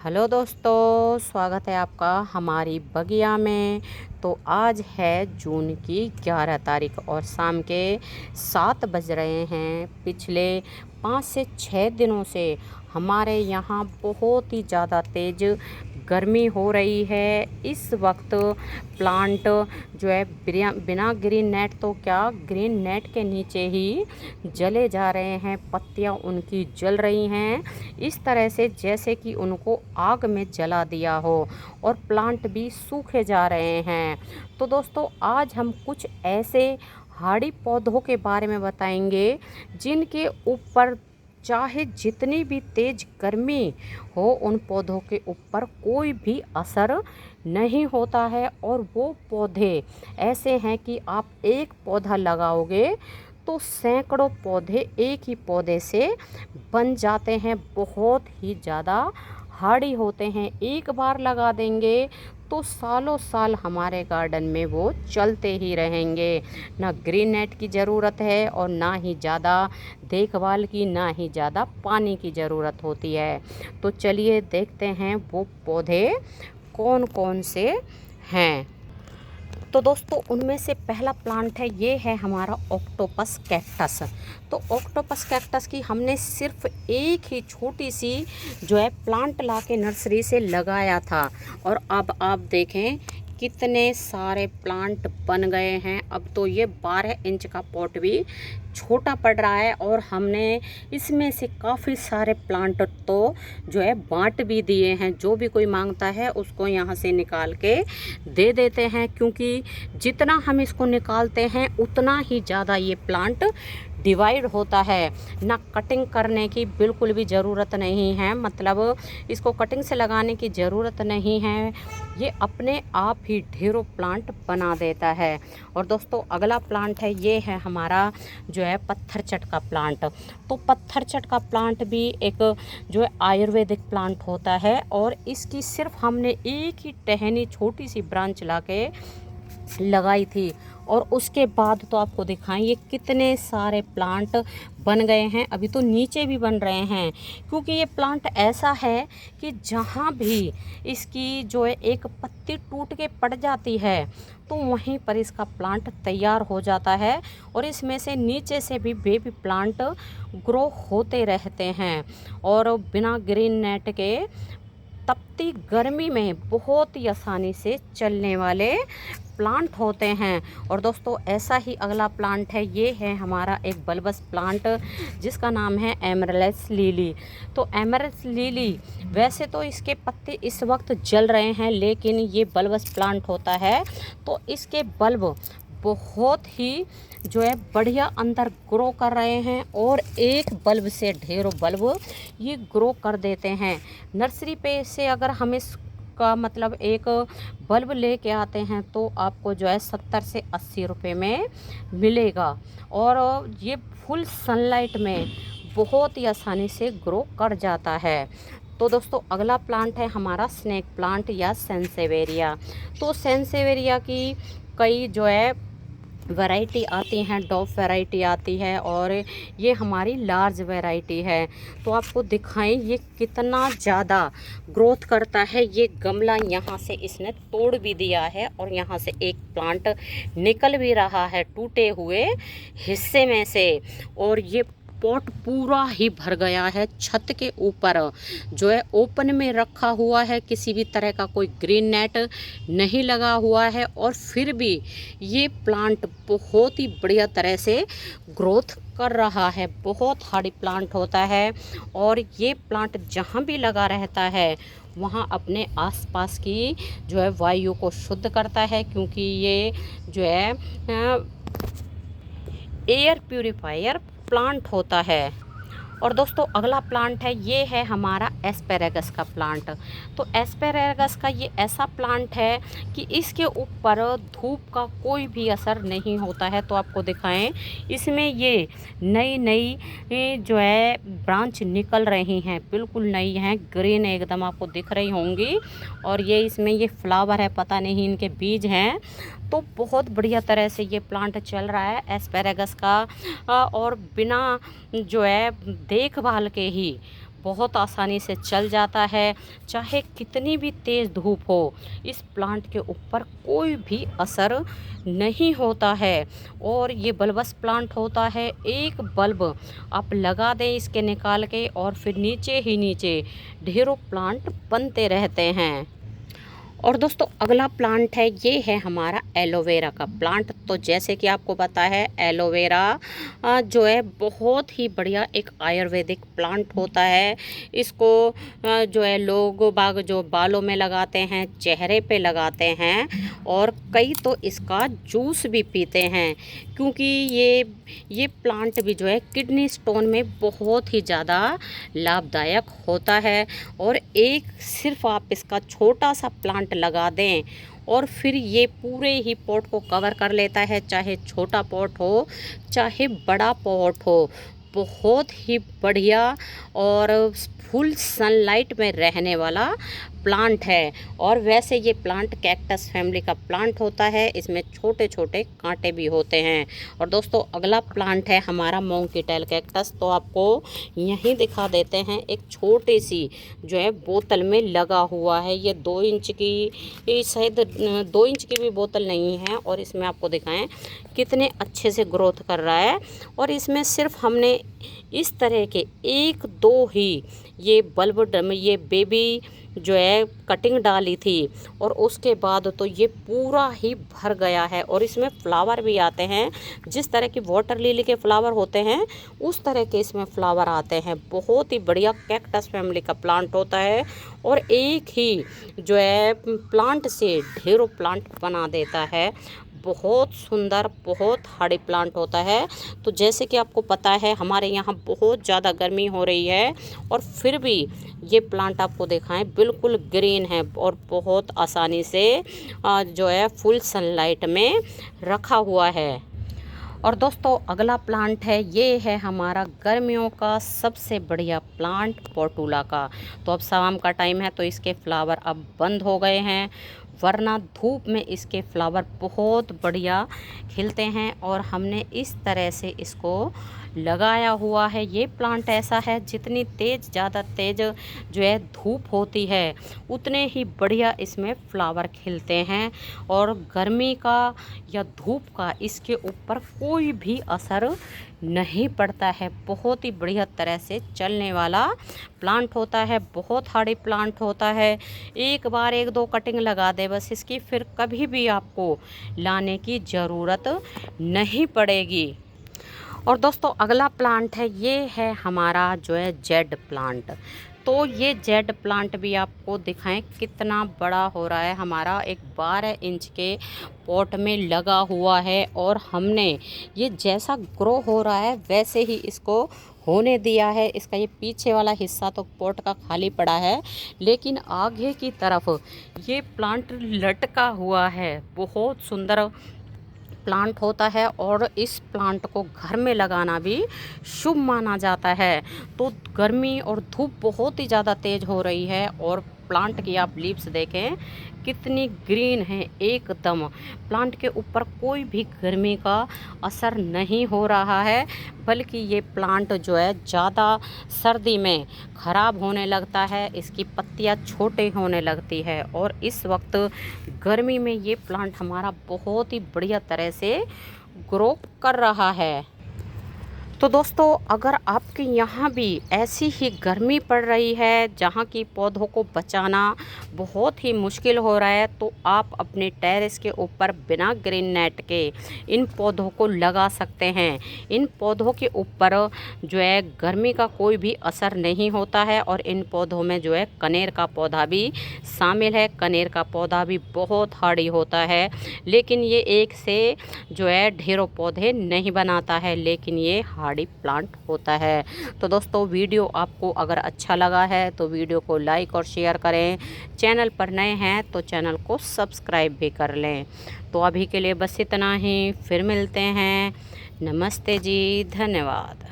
Hello दोस्तों, स्वागत है आपका हमारी बगिया में। तो आज है जून की 11 तारीख और शाम के 7 बज रहे हैं। पिछले 5 से 6 दिनों से हमारे यहाँ बहुत ही ज़्यादा तेज़ गर्मी हो रही है। इस वक्त प्लांट जो है बिना ग्रीन नेट तो क्या, ग्रीन नेट के नीचे ही जले जा रहे हैं। पत्तियां उनकी जल रही हैं, इस तरह से जैसे कि उनको आग में जला दिया हो, और प्लांट भी सूखे जा रहे हैं। तो दोस्तों, आज हम कुछ ऐसे हार्डी पौधों के बारे में बताएंगे जिनके ऊपर चाहे जितनी भी तेज़ गर्मी हो, उन पौधों के ऊपर कोई भी असर नहीं होता है। और वो पौधे ऐसे हैं कि आप एक पौधा लगाओगे तो सैकड़ों पौधे एक ही पौधे से बन जाते हैं। बहुत ही ज़्यादा हार्डी होते हैं, एक बार लगा देंगे तो सालों साल हमारे गार्डन में वो चलते ही रहेंगे। ना ग्रीन नेट की ज़रूरत है और ना ही ज़्यादा देखभाल की, ना ही ज़्यादा पानी की ज़रूरत होती है। तो चलिए देखते हैं वो पौधे कौन कौन से हैं। तो दोस्तों, उनमें से पहला प्लांट है, ये है हमारा ऑक्टोपस कैक्टस। तो ऑक्टोपस कैक्टस की हमने सिर्फ एक ही छोटी सी जो है प्लांट लाके नर्सरी से लगाया था, और अब आप देखें कितने सारे प्लांट बन गए हैं। अब तो ये 12 इंच का पॉट भी छोटा पड़ रहा है, और हमने इसमें से काफ़ी सारे प्लांट तो जो है बांट भी दिए हैं। जो भी कोई मांगता है उसको यहाँ से निकाल के दे देते हैं, क्योंकि जितना हम इसको निकालते हैं उतना ही ज़्यादा ये प्लांट डिवाइड होता है। ना कटिंग करने की बिल्कुल भी ज़रूरत नहीं है, मतलब इसको कटिंग से लगाने की ज़रूरत नहीं है। ये अपने आप ही ढेरों प्लांट बना देता है। और दोस्तों, अगला प्लांट है, ये है हमारा जो है पत्थर चट का प्लांट। तो पत्थर चट का प्लांट भी एक जो है आयुर्वेदिक प्लांट होता है, और इसकी सिर्फ हमने एक ही टहनी छोटी सी ब्रांच लाके लगाई थी, और उसके बाद तो आपको दिखाएं ये कितने सारे प्लांट बन गए हैं। अभी तो नीचे भी बन रहे हैं, क्योंकि ये प्लांट ऐसा है कि जहाँ भी इसकी जो है एक पत्ती टूट के पड़ जाती है तो वहीं पर इसका प्लांट तैयार हो जाता है, और इसमें से नीचे से भी बेबी प्लांट ग्रो होते रहते हैं। और बिना ग्रीन नेट के तपती गर्मी में बहुत ही आसानी से चलने वाले प्लांट होते हैं। और दोस्तों, ऐसा ही अगला प्लांट है, ये है हमारा एक बल्बस प्लांट जिसका नाम है एमरल्स लिली। तो एमरल्स लिली वैसे तो इसके पत्ते इस वक्त जल रहे हैं, लेकिन ये बल्बस प्लांट होता है तो इसके बल्ब बहुत ही जो है बढ़िया अंदर ग्रो कर रहे हैं, और एक बल्ब से ढेरों बल्ब ये ग्रो कर देते हैं। नर्सरी पे से अगर हम इसका मतलब एक बल्ब लेके आते हैं तो आपको जो है 70 से 80 रुपए में मिलेगा, और ये फुल सनलाइट में बहुत ही आसानी से ग्रो कर जाता है। तो दोस्तों, अगला प्लांट है हमारा स्नेक प्लांट या सेंसेवेरिया। तो सेंसेवेरिया की कई जो है वैरायटी आती हैं, डॉफ वैरायटी आती है, और ये हमारी लार्ज वैरायटी है। तो आपको दिखाएं ये कितना ज़्यादा ग्रोथ करता है। ये गमला यहाँ से इसने तोड़ भी दिया है, और यहाँ से एक प्लांट निकल भी रहा है टूटे हुए हिस्से में से, और ये पॉट पूरा ही भर गया है। छत के ऊपर जो है ओपन में रखा हुआ है, किसी भी तरह का कोई ग्रीन नेट नहीं लगा हुआ है, और फिर भी ये प्लांट बहुत ही बढ़िया तरह से ग्रोथ कर रहा है। बहुत हार्डी प्लांट होता है, और ये प्लांट जहाँ भी लगा रहता है वहाँ अपने आसपास की जो है वायु को शुद्ध करता है, क्योंकि ये जो है एयर प्यूरिफायर प्लांट होता है। और दोस्तों, अगला प्लांट है, ये है हमारा एस्पेरेगस का प्लांट। तो एस्पेरेगस का ये ऐसा प्लांट है कि इसके ऊपर धूप का कोई भी असर नहीं होता है। तो आपको दिखाएं, इसमें ये नई नई जो है ब्रांच निकल रही हैं, बिल्कुल नई हैं, ग्रीन एकदम आपको दिख रही होंगी। और ये इसमें ये फ्लावर है, पता नहीं इनके बीज हैं। तो बहुत बढ़िया तरह से ये प्लांट चल रहा है एस्पेरेगस का, और बिना जो है देखभाल के ही बहुत आसानी से चल जाता है। चाहे कितनी भी तेज़ धूप हो, इस प्लांट के ऊपर कोई भी असर नहीं होता है। और ये बल्बस प्लांट होता है। एक बल्ब आप लगा दें इसके निकाल के, और फिर नीचे ही नीचे ढेरों प्लांट बनते रहते हैं। और दोस्तों अगला प्लांट है, ये है हमारा एलोवेरा का प्लांट। तो जैसे कि आपको पता है, एलोवेरा जो है बहुत ही बढ़िया एक आयुर्वेदिक प्लांट होता है। इसको जो है लोग बाग जो बालों में लगाते हैं, चेहरे पे लगाते हैं, और कई तो इसका जूस भी पीते हैं, क्योंकि ये प्लांट भी जो है किडनी स्टोन में बहुत ही ज़्यादा लाभदायक होता है। और एक सिर्फ आप इसका छोटा सा प्लांट लगा दें और फिर ये पूरे ही पॉट को कवर कर लेता है, चाहे छोटा पॉट हो चाहे बड़ा पॉट हो। बहुत ही बढ़िया और फुल सनलाइट में रहने वाला प्लांट है। और वैसे ये प्लांट कैक्टस फैमिली का प्लांट होता है। इसमें छोटे छोटे कांटे भी होते हैं। और दोस्तों अगला प्लांट है हमारा मोंकी टेल कैक्टस। तो आपको यहीं दिखा देते हैं, एक छोटी सी जो है बोतल में लगा हुआ है। ये 2 इंच की, शायद 2 इंच की भी बोतल नहीं है। और इसमें आपको दिखाएं कितने अच्छे से ग्रोथ कर रहा है। और इसमें सिर्फ हमने इस तरह के 1-2 ही ये ये बेबी जो है कटिंग डाली थी, और उसके बाद तो ये पूरा ही भर गया है। और इसमें फ्लावर भी आते हैं, जिस तरह की वाटर लिली के फ्लावर होते हैं उस तरह के इसमें फ्लावर आते हैं। बहुत ही बढ़िया कैक्टस फैमिली का प्लांट होता है। और एक ही जो है प्लांट से ढेरों प्लांट बना देता है। बहुत सुंदर, बहुत हार्डी प्लांट होता है। तो जैसे कि आपको पता है, हमारे यहाँ बहुत ज़्यादा गर्मी हो रही है, और फिर भी ये प्लांट आपको दिखाएं बिल्कुल ग्रीन है और बहुत आसानी से जो है फुल सनलाइट में रखा हुआ है। और दोस्तों अगला प्लांट है, ये है हमारा गर्मियों का सबसे बढ़िया प्लांट पोर्टुला का। तो अब शाम का टाइम है तो इसके फ्लावर अब बंद हो गए हैं, वरना धूप में इसके फ्लावर बहुत बढ़िया खिलते हैं। और हमने इस तरह से इसको लगाया हुआ है। ये प्लांट ऐसा है, जितनी तेज़ ज़्यादा तेज़ जो है धूप होती है, उतने ही बढ़िया इसमें फ्लावर खिलते हैं। और गर्मी का या धूप का इसके ऊपर कोई भी असर नहीं पड़ता है। बहुत ही बढ़िया तरह से चलने वाला प्लांट होता है। बहुत हार्डी प्लांट होता है। एक बार 1-2 कटिंग लगा दे बस इसकी, फिर कभी भी आपको लाने की ज़रूरत नहीं पड़ेगी। और दोस्तों अगला प्लांट है, ये है हमारा जो है जेड प्लांट। तो ये जेड प्लांट भी आपको दिखाएं कितना बड़ा हो रहा है। हमारा एक 12 इंच के पॉट में लगा हुआ है, और हमने ये जैसा ग्रो हो रहा है वैसे ही इसको होने दिया है। इसका ये पीछे वाला हिस्सा तो पॉट का खाली पड़ा है, लेकिन आगे की तरफ ये प्लांट लटका हुआ है। बहुत सुंदर प्लांट होता है, और इस प्लांट को घर में लगाना भी शुभ माना जाता है। तो गर्मी और धूप बहुत ही ज़्यादा तेज़ हो रही है, और प्लांट की आप लीव्स देखें कितनी ग्रीन है एकदम। प्लांट के ऊपर कोई भी गर्मी का असर नहीं हो रहा है, बल्कि ये प्लांट जो है ज़्यादा सर्दी में ख़राब होने लगता है। इसकी पत्तियां छोटे होने लगती है, और इस वक्त गर्मी में ये प्लांट हमारा बहुत ही बढ़िया तरह से ग्रो कर रहा है। तो दोस्तों अगर आपके यहाँ भी ऐसी ही गर्मी पड़ रही है, जहाँ की पौधों को बचाना बहुत ही मुश्किल हो रहा है, तो आप अपने टेरेस के ऊपर बिना ग्रीन नेट के इन पौधों को लगा सकते हैं। इन पौधों के ऊपर जो है गर्मी का कोई भी असर नहीं होता है, और इन पौधों में जो है कनेर का पौधा भी शामिल है। कनेर का पौधा भी बहुत हार्डी होता है, लेकिन ये एक से जो है ढेरों पौधे नहीं बनाता है, लेकिन ये हार्डी प्लांट होता है। तो दोस्तों वीडियो आपको अगर अच्छा लगा है तो वीडियो को लाइक और शेयर करें। चैनल पर नए हैं तो चैनल को सब्सक्राइब भी कर लें। तो अभी के लिए बस इतना ही, फिर मिलते हैं। नमस्ते जी, धन्यवाद।